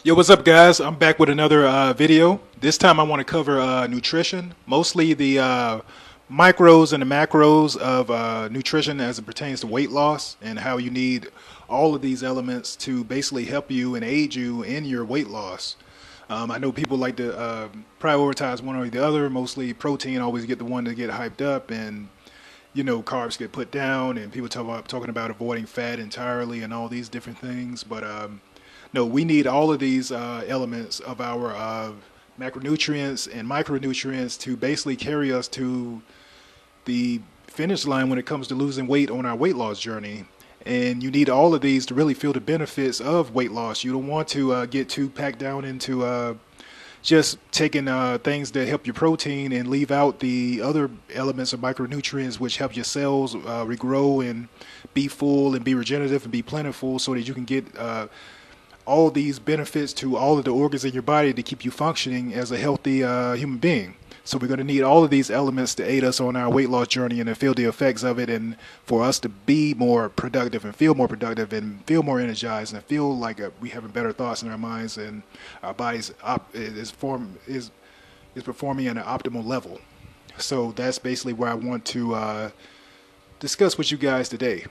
Yo, what's up, guys? I'm back with another video. This time I want to cover nutrition, mostly the micros and the macros of nutrition as it pertains to weight loss and how you need all of these elements to basically help you and aid you in your weight loss. I know people like to prioritize one or the other. Mostly protein always get the one to get hyped up, and carbs get put down, and people talking about avoiding fat entirely and all these different things. But no, we need all of these elements of our macronutrients and micronutrients to basically carry us to the finish line when it comes to losing weight on our weight loss journey. And you need all of these to really feel the benefits of weight loss. You don't want to get too packed down into just taking things that help your protein and leave out the other elements of micronutrients which help your cells regrow and be full and be regenerative and be plentiful, so that you can get all these benefits to all of the organs in your body to keep you functioning as a healthy human being. So we're going to need all of these elements to aid us on our weight loss journey and to feel the effects of it, and for us to be more productive and feel more more energized and feel like we have better thoughts in our minds, and our bodies is performing at an optimal level. So that's basically where I want to discuss with you guys today.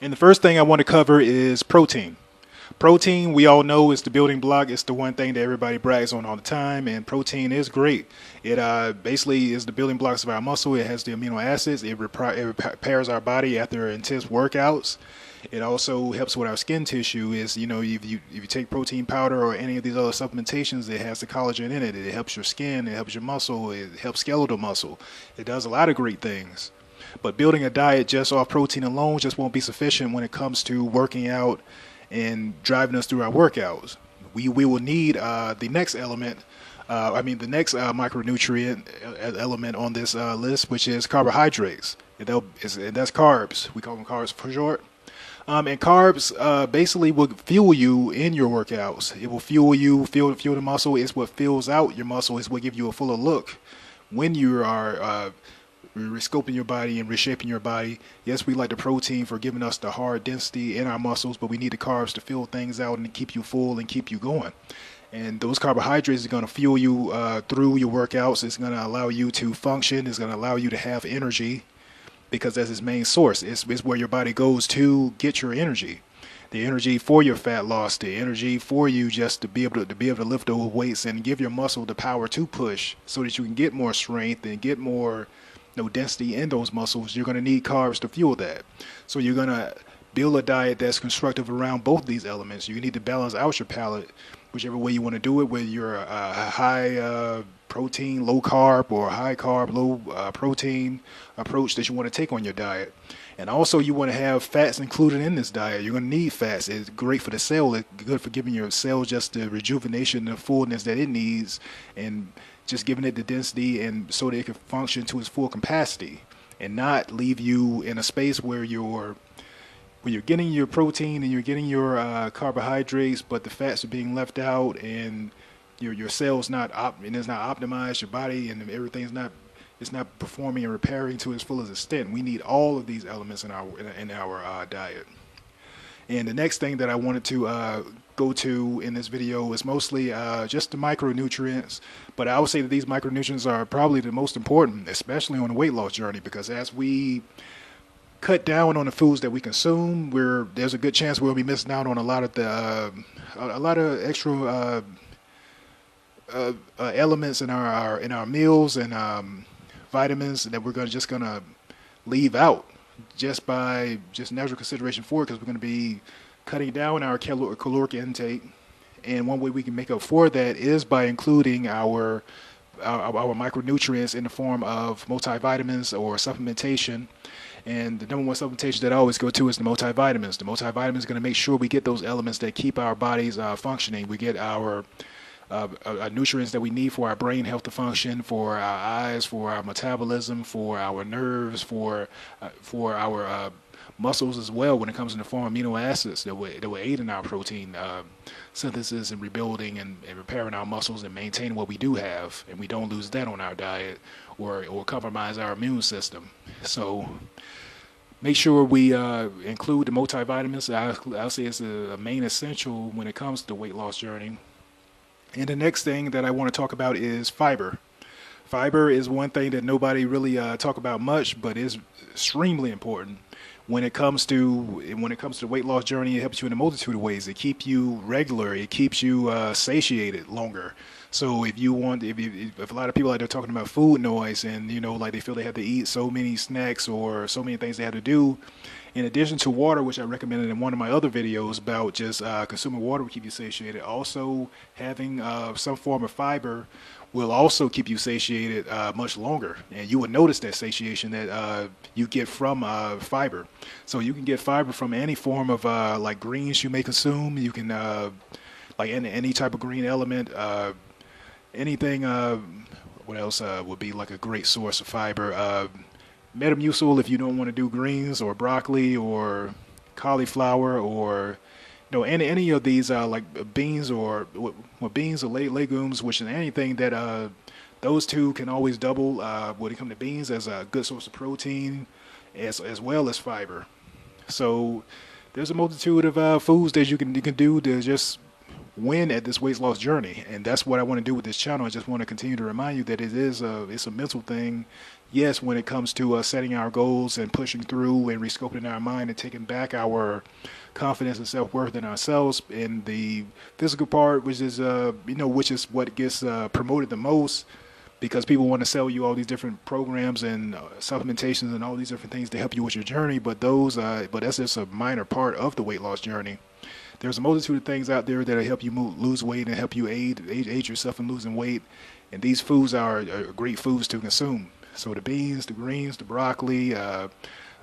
And the first thing I want to cover is protein. Protein, we all know, is the building block. It's the one thing that everybody brags on all the time, and protein is great. It basically is the building blocks of our muscle. It has the amino acids. It repairs our body after intense workouts. It also helps with our skin tissue. If you take protein powder or any of these other supplementations, it has the collagen in it. It helps your skin. It helps your muscle. It helps skeletal muscle. It does a lot of great things. But building a diet just off protein alone just won't be sufficient when it comes to working out and driving us through our workouts. We will need the next element, the next micronutrient element on this list, which is carbohydrates. And that's carbs. We call them carbs for short. And carbs basically will fuel you in your workouts. It will fuel you, fuel the muscle. It's what fills out your muscle. It's what gives you a fuller look when you are rescoping your body and reshaping your body. Yes, we like the protein for giving us the hard density in our muscles, but we need the carbs to fill things out and keep you full and keep you going. And those carbohydrates are going to fuel you through your workouts. It's going to allow you to function. It's going to allow you to have energy, because that's its main source. It's where your body goes to get your energy. The energy for your fat loss, the energy for you just to be able to lift those weights and give your muscle the power to push, so that you can get more strength and get more density in those muscles. You're going to need carbs to fuel that. So you're going to build a diet that's constructive around both these elements. You need to balance out your palate, whichever way you want to do it, whether you're a high protein, low carb, or a high carb, low protein approach that you want to take on your diet. And also you want to have fats included in this diet. You're going to need fats. It's great for the cell. It's good for giving your cell just the rejuvenation and the fullness that it needs, and just giving it the density, and so that it can function to its full capacity and not leave you in a space where you're getting your protein and you're getting your carbohydrates, but the fats are being left out, and your cells not optimized, your body and everything's not performing and repairing to its fullest extent. We need all of these elements in our diet. And the next thing that I wanted to go to in this video is mostly just the micronutrients. But I would say that these micronutrients are probably the most important, especially on the weight loss journey, because as we cut down on the foods that we consume, there's a good chance we'll be missing out on a lot of extra elements in our meals and vitamins that we're just gonna leave out just by natural consideration for it, because we're going to be cutting down our caloric intake. And one way we can make up for that is by including our micronutrients in the form of multivitamins or supplementation. And the number one supplementation that I always go to is the multivitamins. The multivitamins is going to make sure we get those elements that keep our bodies functioning. We get our nutrients that we need for our brain health to function, for our eyes, for our metabolism, for our nerves, for our muscles as well, when it comes in the form of amino acids that will aid in our protein synthesis and rebuilding and repairing our muscles and maintaining what we do have, and we don't lose that on our diet or compromise our immune system. So make sure we include the multivitamins. I'll say it's a main essential when it comes to the weight loss journey. And the next thing that I want to talk about is fiber. Fiber is one thing that nobody really talk about much, but is extremely important when it comes to the weight loss journey. It helps you in a multitude of ways. It keeps you regular. It keeps you satiated longer. So if a lot of people out there talking about food noise, and like they feel they have to eat so many snacks or so many things they have to do, in addition to water, which I recommended in one of my other videos about just consuming water will keep you satiated, also having some form of fiber will also keep you satiated much longer. And you will notice that satiation that you get from fiber. So you can get fiber from any form of like greens you may consume. You can like any type of green element, anything. What else would be like a great source of fiber? Metamucil if you don't want to do greens, or broccoli, or cauliflower, or any of these like beans or beans or legumes, which is anything that those two can always double when it comes to beans as a good source of protein, as well as fiber. So there's a multitude of foods that you can do to just win at this weight loss journey, and that's what I want to do with this channel. I just want to continue to remind you that it's a mental thing. Yes, when it comes to setting our goals and pushing through and rescoping our mind and taking back our confidence and self-worth in ourselves, and the physical part, which is which is what gets promoted the most, because people want to sell you all these different programs and supplementations and all these different things to help you with your journey. But that's just a minor part of the weight loss journey. There's a multitude of things out there that'll help you lose weight and help you aid yourself in losing weight. And these foods are great foods to consume. So the beans, the greens, the broccoli are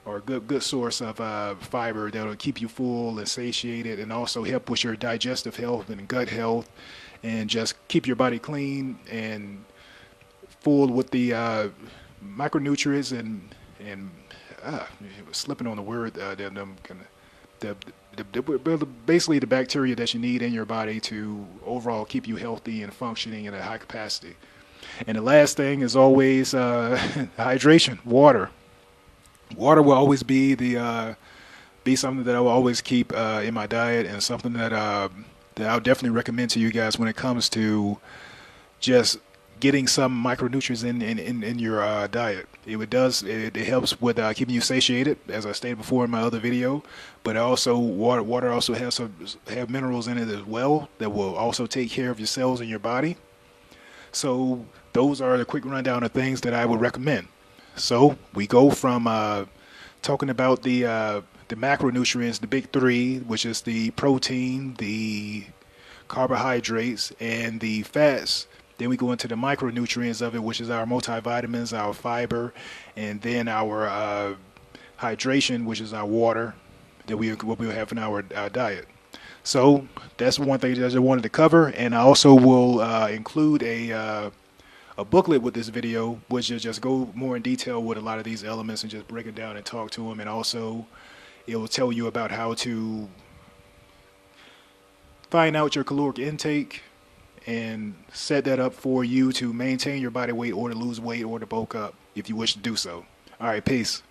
a good source of fiber that'll keep you full and satiated, and also help with your digestive health and gut health, and just keep your body clean and full with the micronutrients and slipping on the word basically the bacteria that you need in your body to overall keep you healthy and functioning in a high capacity. And the last thing is always hydration. Water will always be something that I will always keep in my diet, and something that I'll definitely recommend to you guys when it comes to just getting some micronutrients in your diet. It helps with keeping you satiated, as I stated before in my other video. But also water also have minerals in it as well that will also take care of your cells in your body. So those are the quick rundown of things that I would recommend. So we go from talking about the macronutrients, the big three, which is the protein, the carbohydrates, and the fats. Then we go into the micronutrients of it, which is our multivitamins, our fiber, and then our hydration, which is our water that what we have in our diet. So that's one thing that I wanted to cover, and I also will include a booklet with this video, which is just go more in detail with a lot of these elements and just break it down and talk to them. And also it will tell you about how to find out your caloric intake and set that up for you to maintain your body weight, or to lose weight, or to bulk up if you wish to do so. All right, peace.